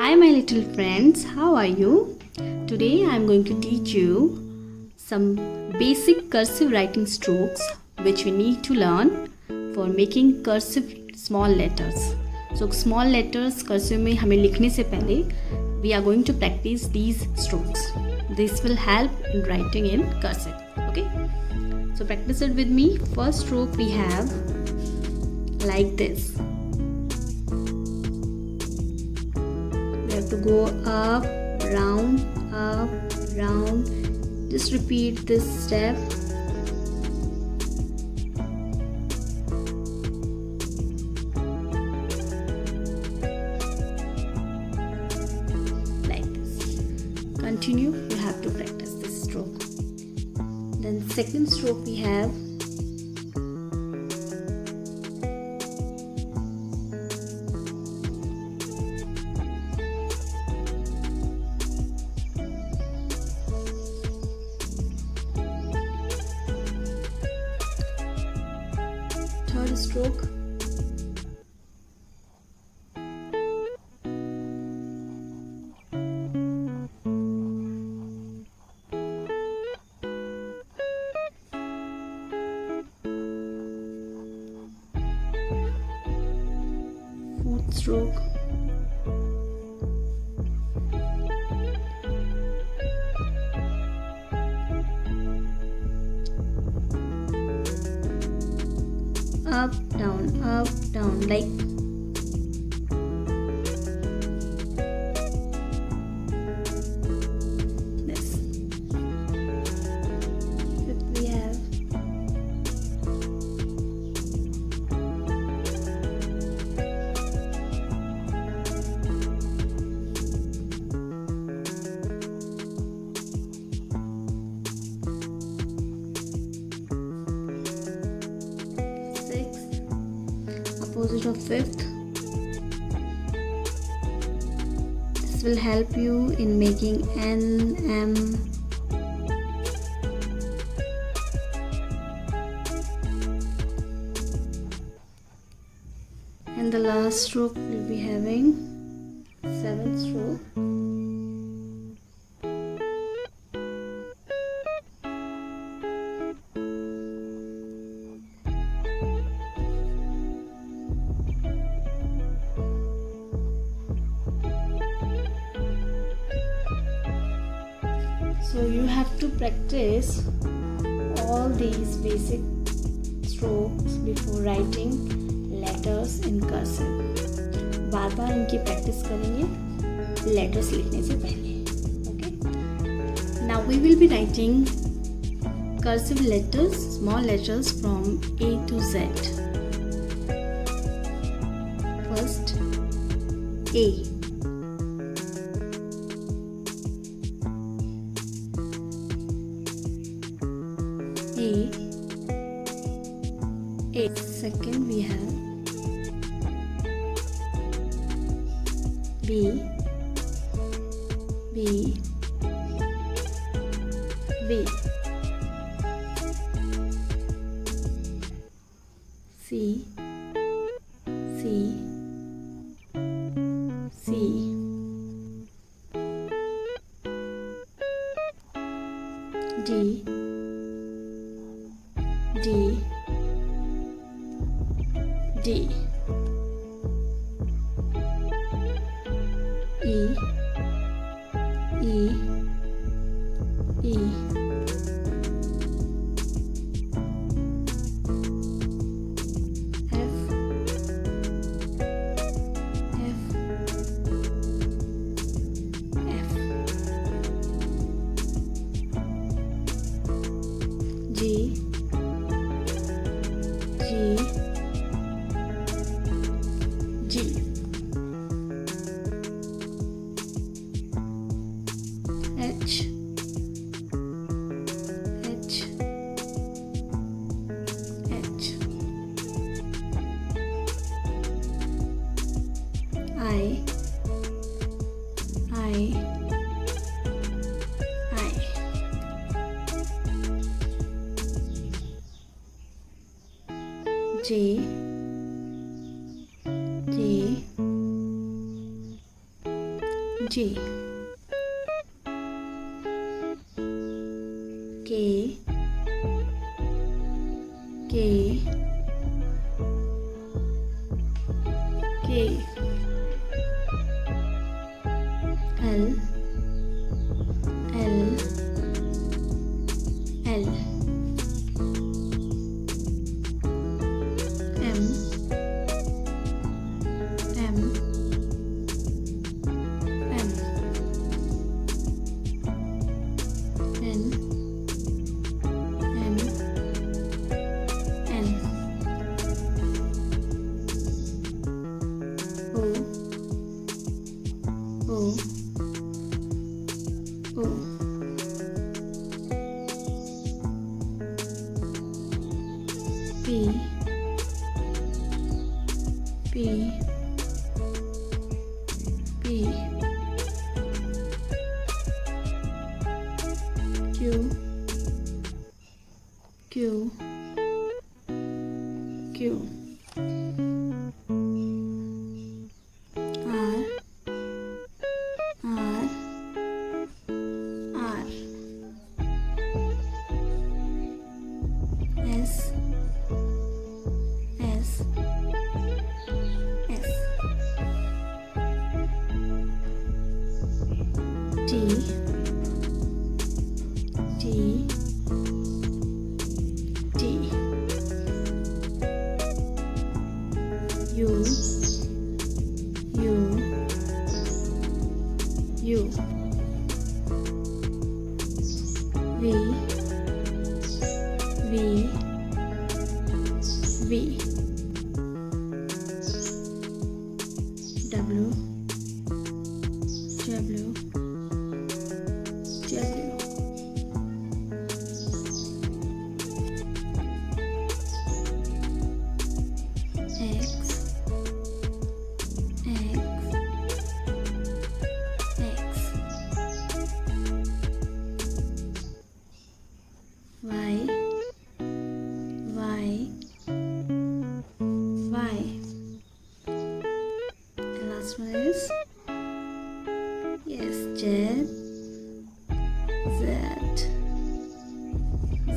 Hi my little friends, how are you? Today I am going to teach you some basic cursive writing strokes which we need to learn for making cursive small letters. So small letters cursive में हमें लिखने से पहले we are going to practice these strokes. This will help in writing in cursive. Okay? So practice it with me. First stroke we have like this. We have to go up, round, just repeat this step. Like this. Continue, you have to practice this stroke. Then second stroke we have third stroke. Fourth stroke. Up, down, like this. Fifth we have opposite of fifth. This will help you in making N, M, and the last stroke will be having seventh stroke. So you have to practice all these basic strokes before writing letters in cursive. बार बार इनकी practice करेंगे letters लिखने से पहले. Okay? Now we will be writing cursive letters, small letters from A to Z. First, A. A. Second we have B, C, D, E, F, G, H, I, J, J, K, K, K, L, L, L, M, M, M, N, N, N, O, O, O, P, P, P, Q, Q, Q, R, R, R, S, S, S, T, T, T, U, U, U, V, V, V, W, W, W, X, X, X, Y, Y, Y, and last one is, yes, Z, Z,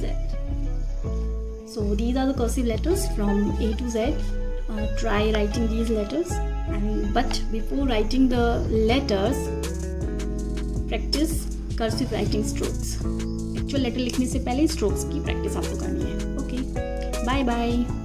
Z. So these are the cursive letters from A to Z. Try writing these letters, but before writing the letters, practice cursive writing strokes. Actual letter लिखने से पहले strokes की practice आपको करनी है. Okay, bye bye.